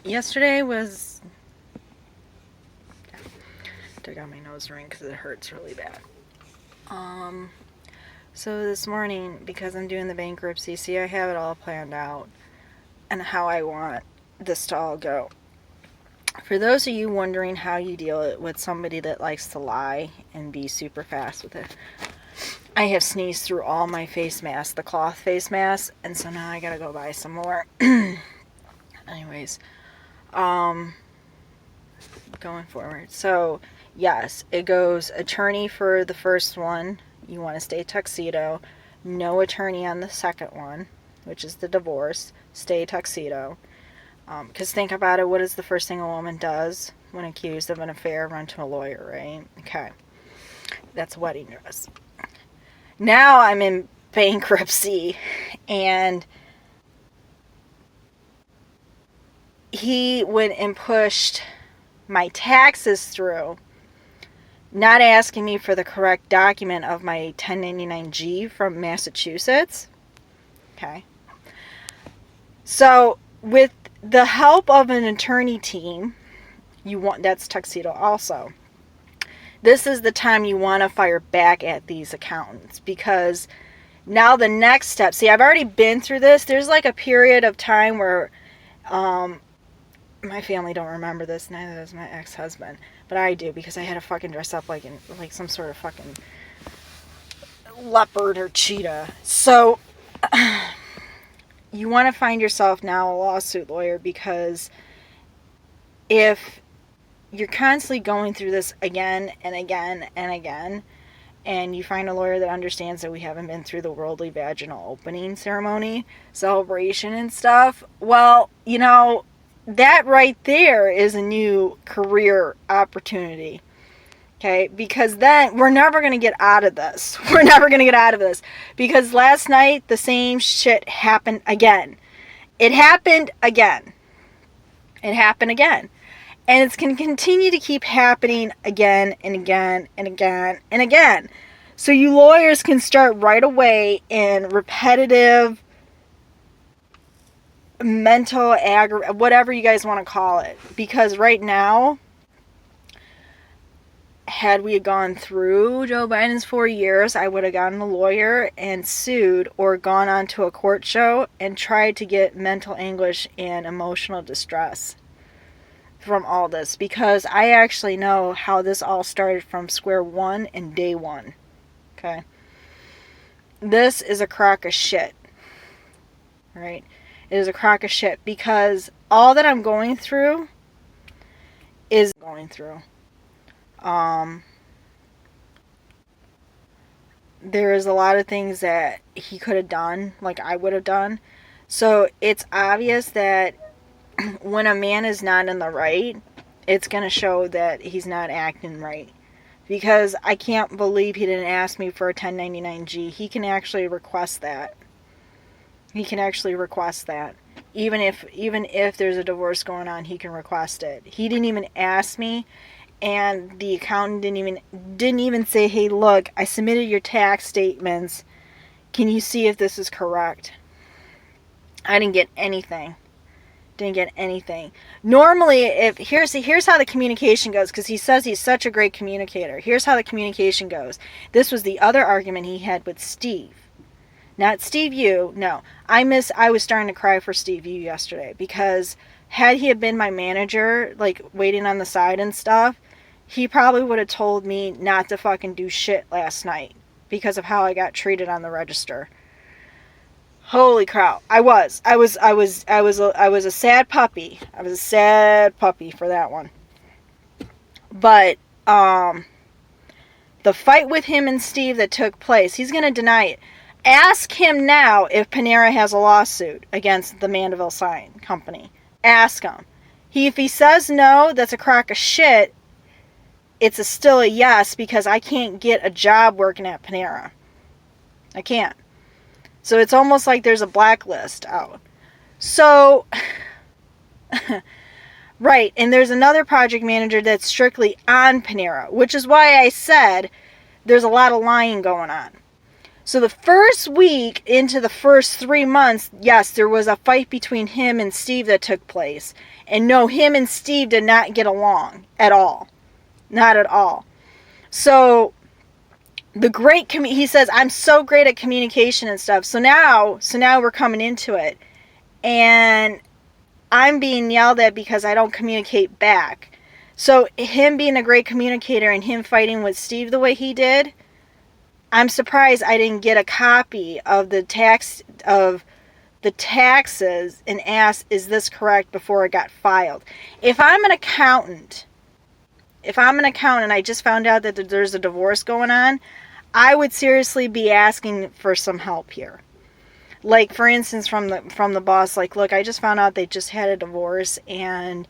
Yesterday was... Took out my nose ring because it hurts really bad. So this morning, because I'm doing the bankruptcy, see, I have it all planned out and how I want this to all go. For those of you wondering how you deal with somebody that likes to lie and be super fast with it, I have sneezed through all my face masks, the cloth face masks, and so now I gotta go buy some more. Anyways, going forward. So, yes, it goes attorney for the first one. You want to stay tuxedo. No attorney on the second one, which is the divorce. Stay tuxedo. Because think about it, what is the first thing a woman does when accused of an affair? Run to a lawyer, right? Okay. That's a wedding dress. Now I'm in bankruptcy, and he went and pushed my taxes through, not asking me for the correct document of my 1099-G from Massachusetts. Okay. So, with the help of an attorney team, that's tuxedo also. This is the time you want to fire back at these accountants, because now the next step, see, I've already been through this. There's like a period of time where my family don't remember this, neither does my ex-husband, but I do, because I had to fucking dress up like some sort of fucking leopard or cheetah. So you want to find yourself now a lawsuit lawyer, because if you're constantly going through this again and again and again, and you find a lawyer that understands that we haven't been through the worldly vaginal opening ceremony, celebration and stuff, well, that right there is a new career opportunity. Okay? Because then we're never going to get out of this. We're never going to get out of this. Because last night, the same shit happened again. It happened again. It happened again. And it's going to continue to keep happening again and again and again and again. So you lawyers can start right away in repetitive mental whatever you guys want to call it. Because right now, had we gone through Joe Biden's 4 years, I would have gotten a lawyer and sued, or gone on to a court show and tried to get mental anguish and emotional distress from all this, because I actually know how this all started from square one and day one. Okay? This is a crock of shit. Right? It is a crock of shit, because all that I'm going through is going through. There is a lot of things that he could have done, like I would have done. So it's obvious that when a man is not in the right, it's going to show that he's not acting right. Because I can't believe he didn't ask me for a 1099-G. He can actually request that. He can actually request that. Even if there's a divorce going on, he can request it. He didn't even ask me, and the accountant didn't even say, "Hey, look, I submitted your tax statements. Can you see if this is correct?" I didn't get anything. Normally, here's how the communication goes, because he says he's such a great communicator. Here's how the communication goes. This was the other argument he had with Steve. Not Steve Yu, no. I was starting to cry for Steve Yu yesterday, because had he been my manager, like waiting on the side and stuff, he probably would have told me not to fucking do shit last night because of how I got treated on the register. Holy crap. I was a sad puppy. I was a sad puppy for that one. But the fight with him and Steve that took place, he's going to deny it. Ask him now if Panera has a lawsuit against the Mandeville Sign Company. Ask him. If he says no, that's a crock of shit, it's still a yes, because I can't get a job working at Panera. I can't. So it's almost like there's a blacklist out. So, right, and there's another project manager that's strictly on Panera, which is why I said there's a lot of lying going on. So the first week into the first 3 months, yes, there was a fight between him and Steve that took place. And no, him and Steve did not get along at all. Not at all. So he says, I'm so great at communication and stuff. So now we're coming into it. And I'm being yelled at because I don't communicate back. So him being a great communicator and him fighting with Steve the way he did, I'm surprised I didn't get a copy of the taxes and ask, is this correct, before it got filed. If I'm an accountant and I just found out that there's a divorce going on, I would seriously be asking for some help here. Like, for instance, from the boss, like, look, I just found out they just had a divorce, and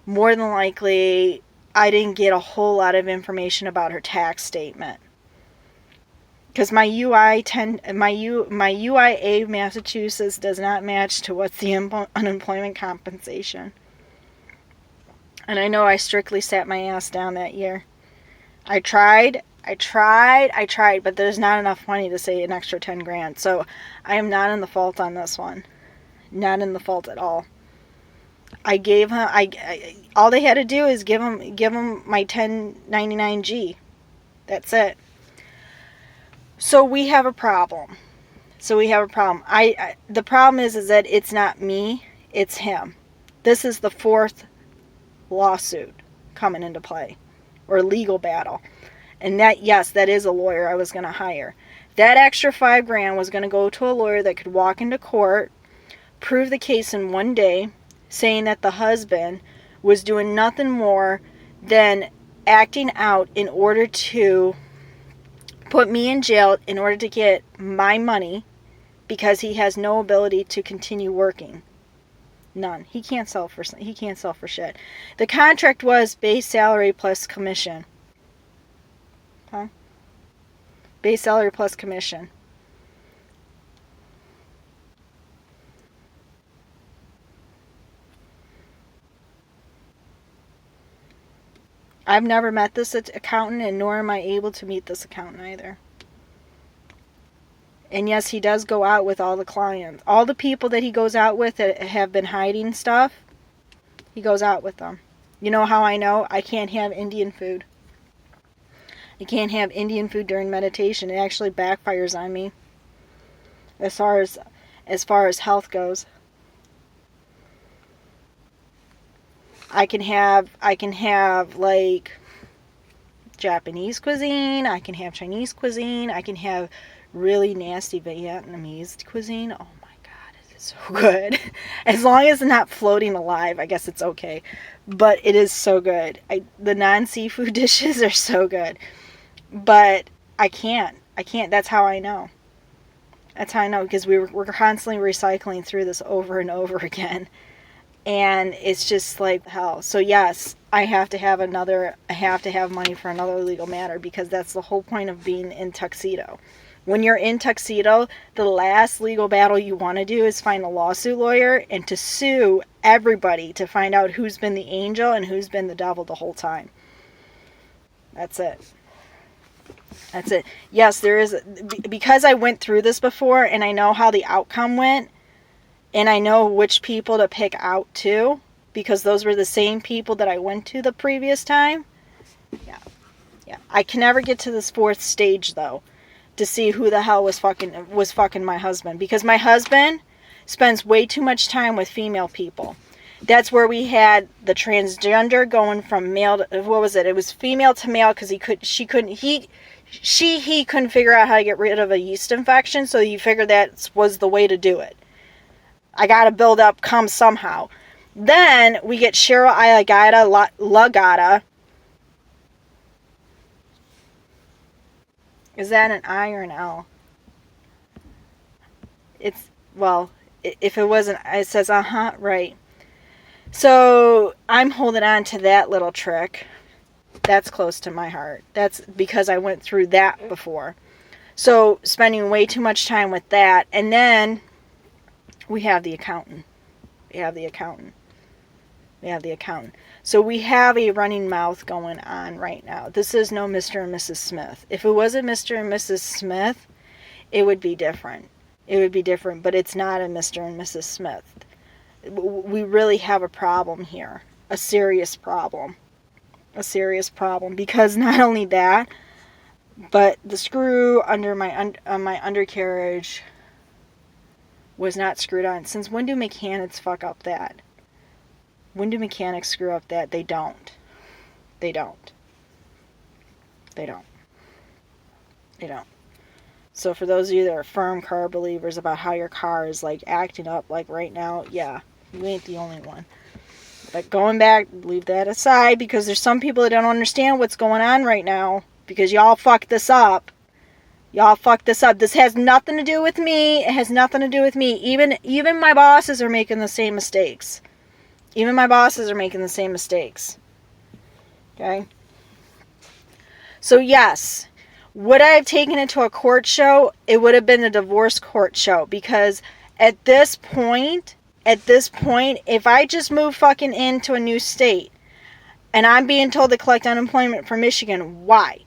more than likely I didn't get a whole lot of information about her tax statement. Because my UIA Massachusetts does not match to what's the unemployment compensation. And I know I strictly sat my ass down that year. I tried, but there's not enough money to say an extra 10 grand. So I am not in the fault on this one. Not in the fault at all. I gave him, all they had to do is give him my 1099G. That's it. So we have a problem. The problem is that it's not me, it's him. This is the fourth lawsuit coming into play, or legal battle. And that is a lawyer I was going to hire. That extra $5 grand was going to go to a lawyer that could walk into court, prove the case in one day, saying that the husband was doing nothing more than acting out in order to put me in jail in order to get my money, because he has no ability to continue working. None. He can't sell for shit. The contract was base salary plus commission. Huh? Base salary plus commission. I've never met this accountant, and nor am I able to meet this accountant either. And yes, he does go out with all the clients. All the people that he goes out with that have been hiding stuff, he goes out with them. You know how I know? I can't have Indian food. I can't have Indian food during meditation. It actually backfires on me as far as health goes. I can have like Japanese cuisine, I can have Chinese cuisine, I can have really nasty Vietnamese cuisine. Oh my god, it is so good. As long as it's not floating alive, I guess it's okay. But it is so good. The non-seafood dishes are so good. But I can't. That's how I know. That's how I know, because we're constantly recycling through this over and over again. And it's just like hell. So yes, I have to have money for another legal matter, because that's the whole point of being in tuxedo. When you're in tuxedo, the last legal battle you want to do is find a lawsuit lawyer and to sue everybody to find out who's been the angel and who's been the devil the whole time. That's it. Yes, there is, because I went through this before and I know how the outcome went. And I know which people to pick out too, because those were the same people that I went to the previous time. Yeah. I can never get to this fourth stage though, to see who the hell was fucking my husband, because my husband spends way too much time with female people. That's where we had the transgender going from male to, what was it? It was female to male, because he couldn't figure out how to get rid of a yeast infection, so he figured that was the way to do it. I gotta build up cum somehow. Then we get Cheryl Lagata. Is that an I or an L? It's, well, if it wasn't, it says, right. So I'm holding on to that little trick. That's close to my heart. That's because I went through that before. So spending way too much time with that. And then we have the accountant. So we have a running mouth going on right now. This is no Mr. and Mrs. Smith. If it wasn't Mr. and Mrs. Smith, it would be different. It would be different, but it's not a Mr. and Mrs. Smith. We really have a problem here. A serious problem. A serious problem. Because not only that, but the screw under my undercarriage was not screwed on. Since when do mechanics fuck up that? When do mechanics screw up that? They don't. They don't. They don't. They don't. So for those of you that are firm car believers about how your car is like acting up like right now, yeah, you ain't the only one. But going back, leave that aside, because there's some people that don't understand what's going on right now, because y'all fucked this up. Y'all fucked this up. This has nothing to do with me. It has nothing to do with me. Even my bosses are making the same mistakes. Even my bosses are making the same mistakes. Okay? So yes, would I have taken it to a court show? It would have been a divorce court show, because at this point, if I just move fucking into a new state and I'm being told to collect unemployment from Michigan, why?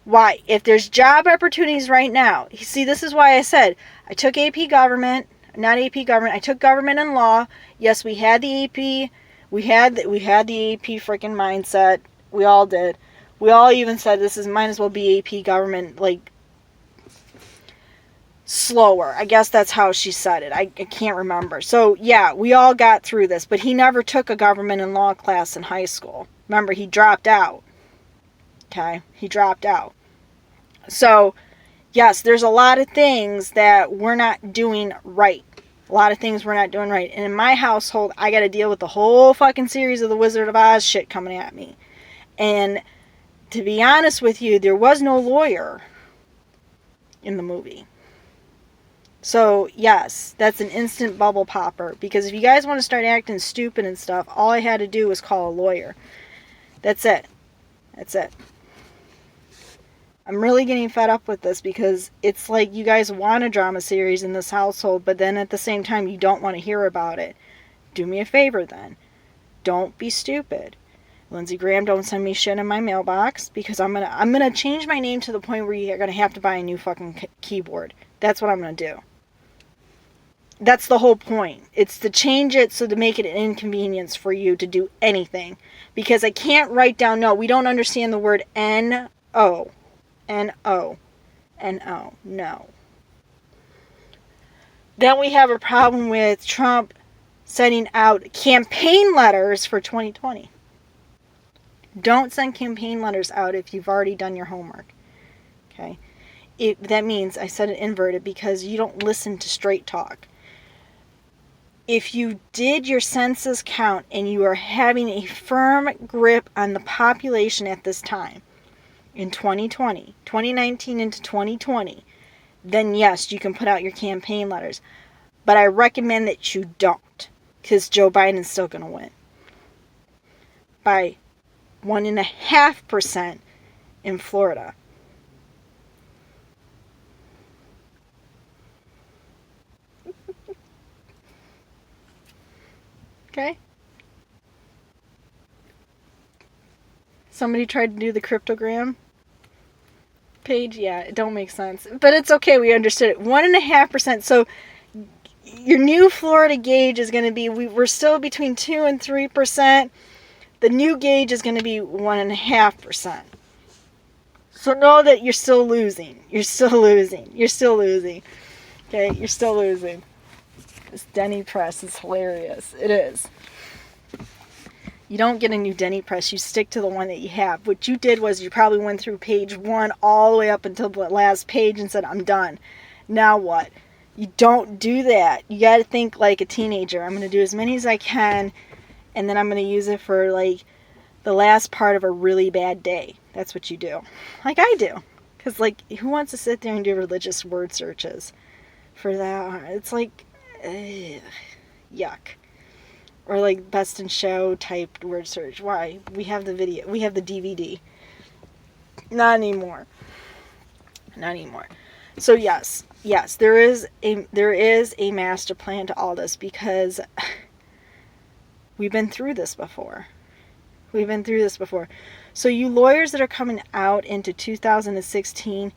Why? If there's job opportunities right now, you see, this is why I said I took AP government, not AP government. I took government and law. Yes, we had the AP. We had the AP freaking mindset. We all did. We all even said this is might as well be AP government, like slower. I guess that's how she said it. I can't remember. So yeah, we all got through this, but he never took a government and law class in high school. Remember, he dropped out. Okay? He dropped out. So, yes, there's a lot of things that we're not doing right. A lot of things we're not doing right. And in my household, I got to deal with the whole fucking series of the Wizard of Oz shit coming at me. And to be honest with you, there was no lawyer in the movie. So, yes, that's an instant bubble popper. Because if you guys want to start acting stupid and stuff, all I had to do was call a lawyer. That's it. That's it. I'm really getting fed up with this, because it's like you guys want a drama series in this household, but then at the same time you don't want to hear about it. Do me a favor then. Don't be stupid. Lindsey Graham, don't send me shit in my mailbox, because I'm gonna change my name to the point where you're gonna have to buy a new fucking keyboard. That's what I'm gonna do. That's the whole point. It's to change it so to make it an inconvenience for you to do anything. Because I can't write down, no, we don't understand the word N-O. N-O. N-O. No. Then we have a problem with Trump sending out campaign letters for 2020. Don't send campaign letters out if you've already done your homework. Okay? That means, I said it inverted, because you don't listen to straight talk. If you did your census count and you are having a firm grip on the population at this time, in 2020, 2019 into 2020, then yes, you can put out your campaign letters. But I recommend that you don't, because Joe Biden's still going to win. By 1.5% in Florida. Okay? Somebody tried to do the cryptogram page. Yeah, it don't make sense. But it's okay, we understood it. 1.5%. So your new Florida gauge is going to be, we're still between 2 and 3%. The new gauge is going to be 1.5%. So know that you're still losing. You're still losing. You're still losing. Okay, you're still losing. This Denny press is hilarious. It is. You don't get a new Denny press. You stick to the one that you have. What you did was you probably went through page 1 all the way up until the last page and said, I'm done. Now what? You don't do that. You got to think like a teenager. I'm going to do as many as I can, and then I'm going to use it for like the last part of a really bad day. That's what you do. Like I do. Because like, who wants to sit there and do religious word searches for that? It's like, ugh, yuck. Or like best in show type word search. Why? We have the video. We have the DVD. Not anymore. Not anymore. So yes, there is a master plan to all this, because we've been through this before. So you lawyers that are coming out into 2016,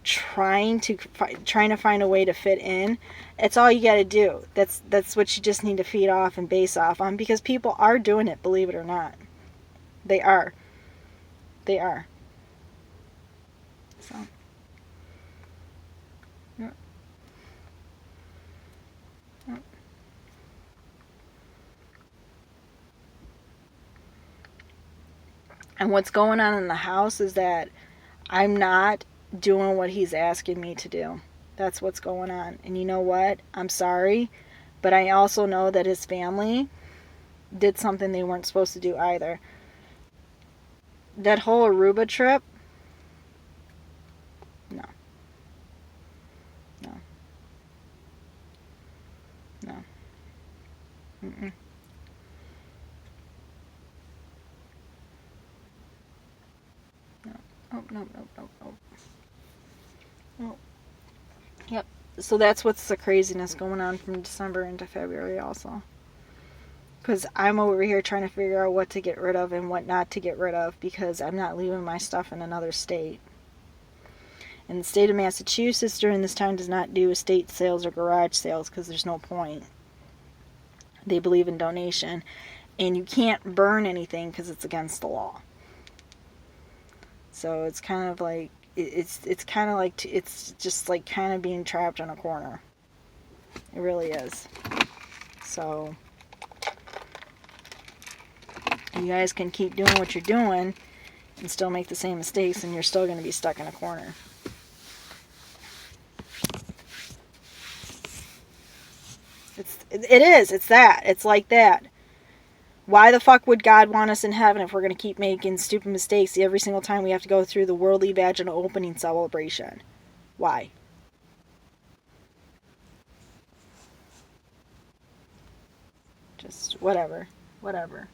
trying to find a way to fit in, it's all you got to do. That's what you just need to feed off and base off on, because people are doing it, believe it or not. They are. They are. So. Yeah. Yeah. And what's going on in the house is that I'm not doing what he's asking me to do. That's what's going on. And you know what? I'm sorry, but I also know that his family did something they weren't supposed to do either. That whole Aruba trip, no. No. No. Mm-mm. No. Oh, no, no, no, no. No. Yep. So that's what's the craziness going on from December into February also. Because I'm over here trying to figure out what to get rid of and what not to get rid of, because I'm not leaving my stuff in another state. And the state of Massachusetts during this time does not do estate sales or garage sales because there's no point. They believe in donation. And you can't burn anything because it's against the law. So it's kind of like, it's kind of like, it's just like kind of being trapped in a corner. It really is. So you guys can keep doing what you're doing and still make the same mistakes, and you're still going to be stuck in a corner. It is. It's that. It's like that. Why the fuck would God want us in heaven if we're going to keep making stupid mistakes every single time we have to go through the worldly vaginal opening celebration? Why? Just whatever. Whatever.